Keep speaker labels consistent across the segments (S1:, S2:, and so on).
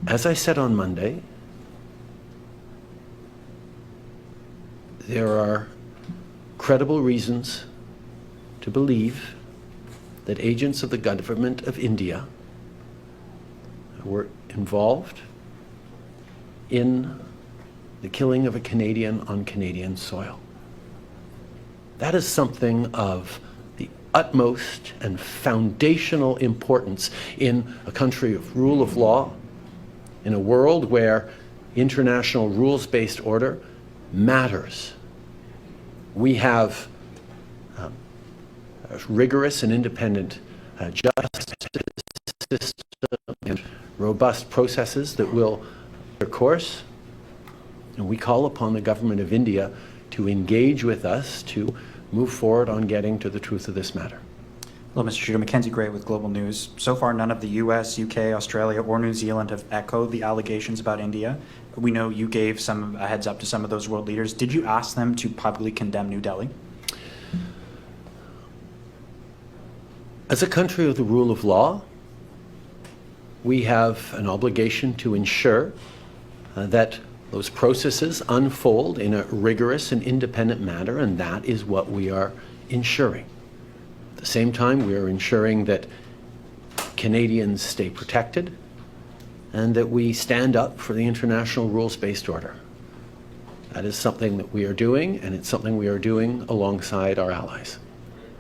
S1: As I said on Monday, there are credible reasons to believe that agents of the government of India were involved in the killing of a Canadian on Canadian soil. That is something of the utmost and foundational importance in a country of rule of law, in a world where international rules-based order matters. We have a rigorous and independent justice system and robust processes that will their course, and we call upon the government of India to engage with us to move forward on getting to the truth of this matter.
S2: Hello, Mr. Trudeau. Mackenzie Gray with Global News. So far, none of the US, UK, Australia, or New Zealand have echoed the allegations about India. We know you gave a heads up to some of those world leaders. Did you ask them to publicly condemn New Delhi?
S1: As a country of the rule of law, we have an obligation to ensure that those processes unfold in a rigorous and independent manner, and that is what we are ensuring. At the same time, we are ensuring that Canadians stay protected and that we stand up for the international rules-based order. That is something that we are doing, and it's something we are doing alongside our allies.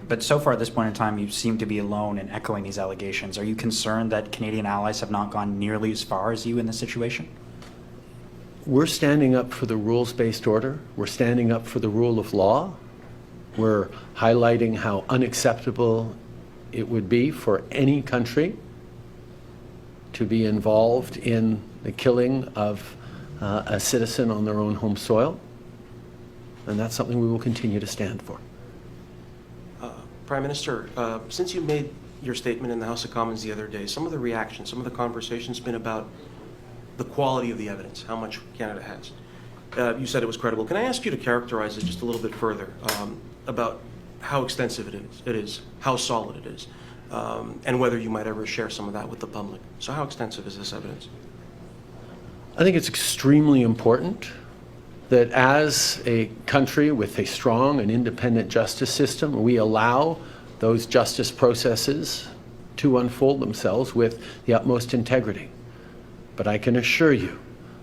S2: But so far at this point in time, you seem to be alone in echoing these allegations. Are you concerned that Canadian allies have not gone nearly as far as you in this situation?
S1: We're standing up for the rules-based order. We're standing up for the rule of law. We're highlighting how unacceptable it would be for any country to be involved in the killing of a citizen on their own home soil. And that's something we will continue to stand for.
S3: Prime Minister, since you made your statement in the House of Commons the other day, some of the reactions, some of the conversation's been about the quality of the evidence, how much Canada has. You said it was credible. Can I ask you to characterize it just a little bit further about how extensive it is, how solid it is, and whether you might ever share some of that with the public? So how extensive is this evidence?
S1: I think it's extremely important that as a country with a strong and independent justice system, we allow those justice processes to unfold themselves with the utmost integrity. But I can assure you,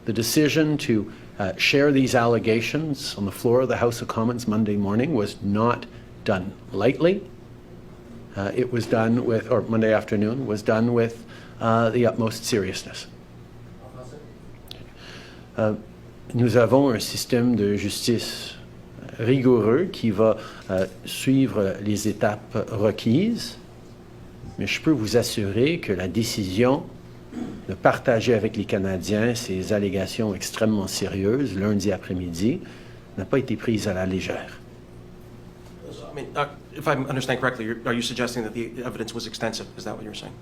S1: the decision to share these allegations on the floor of the House of Commons Monday morning was not done lightly. It was done with, or Monday afternoon, was done with the utmost seriousness. Nous avons un système de justice rigoureux qui va suivre les étapes requises, mais je peux vous assurer que la décision de partager avec les Canadiens ces allégations extrêmement sérieuses lundi après-midi n'a pas été prise à la légère.
S3: I mean, if I understand correctly, are you suggesting that the evidence was extensive? Is that what you're saying?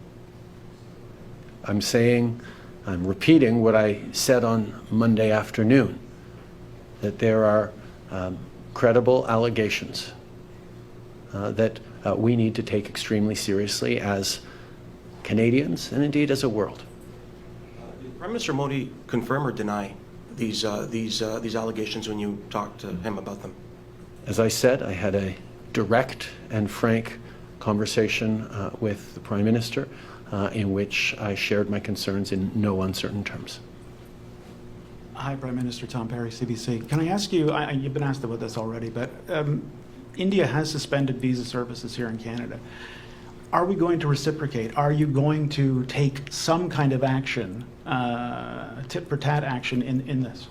S1: I'm repeating what I said on Monday afternoon, that there are credible allegations that we need to take extremely seriously as Canadians and indeed as a world.
S3: Did Prime Minister Modi confirm or deny these allegations when you talked to him about them?
S1: As I said, I had a direct and frank conversation with the Prime Minister in which I shared my concerns in no uncertain terms.
S4: Hi, Prime Minister Tom Perry, CBC. Can I ask you, you've been asked about this already, but India has suspended visa services here in Canada. Are we going to reciprocate? Are you going to take some kind of action, tit for tat action in this?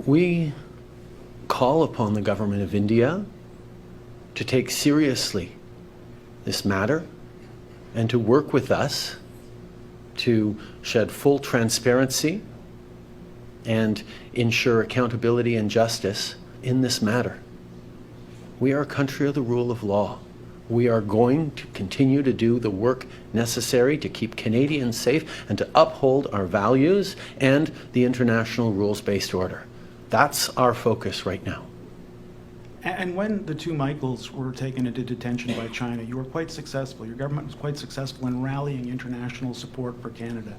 S1: We call upon the government of India to take seriously this matter and to work with us to shed full transparency and ensure accountability and justice in this matter. We are a country of the rule of law. We are going to continue to do the work necessary to keep Canadians safe and to uphold our values and the international rules-based order. That's our focus right now.
S4: And when the two Michaels were taken into detention by China, you were quite successful. Your government was quite successful in rallying international support for Canada.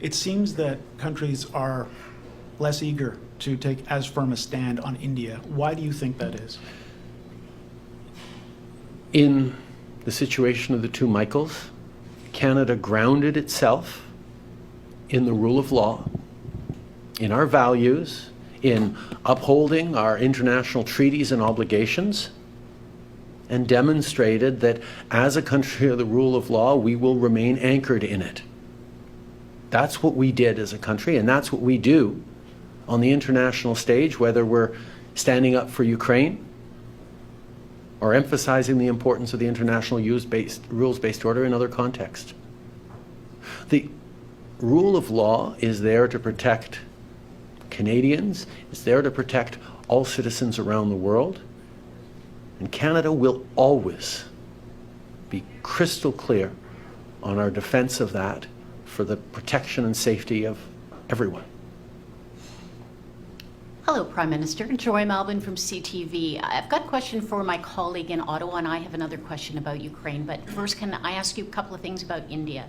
S4: It seems that countries are less eager to take as firm a stand on India. Why do you think that is?
S1: In the situation of the two Michaels, Canada grounded itself in the rule of law, in our values, in upholding our international treaties and obligations, and demonstrated that as a country of the rule of law, we will remain anchored in it. That's what we did as a country, and that's what we do on the international stage, whether we're standing up for Ukraine or emphasizing the importance of the international rules-based order in other contexts. The rule of law is there to protect Canadians, it's there to protect all citizens around the world, and Canada will always be crystal clear on our defense of that for the protection and safety of everyone.
S5: Hello, Prime Minister. Joy Malvin from CTV. I've got a question for my colleague in Ottawa, and I have another question about Ukraine. But first, can I ask you a couple of things about India?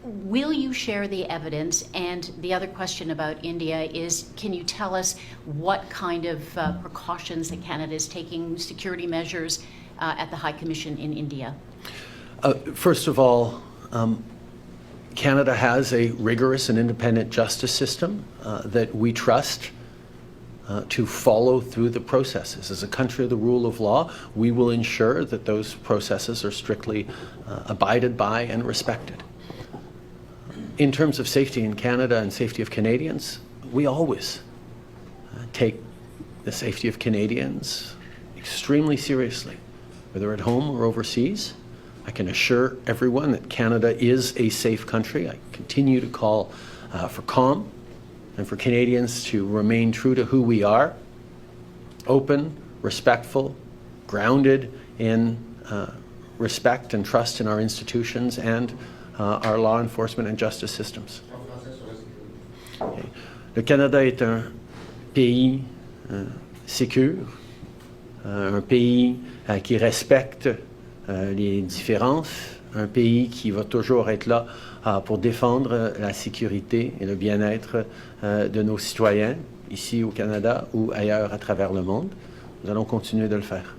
S5: Will you share the evidence? And the other question about India is, can you tell us what kind of precautions that Canada is taking, security measures at the High Commission in India?
S1: First of all, Canada has a rigorous and independent justice system that we trust to follow through the processes. As a country of the rule of law, we will ensure that those processes are strictly abided by and respected. In terms of safety in Canada and safety of Canadians, we always take the safety of Canadians extremely seriously, whether at home or overseas. I can assure everyone that Canada is a safe country. I continue to call for calm and for Canadians to remain true to who we are, open, respectful, grounded in respect and trust in our institutions and our law enforcement and justice systems. Okay. Le Canada est un pays sécure, un pays qui respecte les différences, un pays qui va toujours être là pour défendre la sécurité et le bien-être de nos citoyens, ici au Canada ou ailleurs à travers le monde. Nous allons continuer de le faire.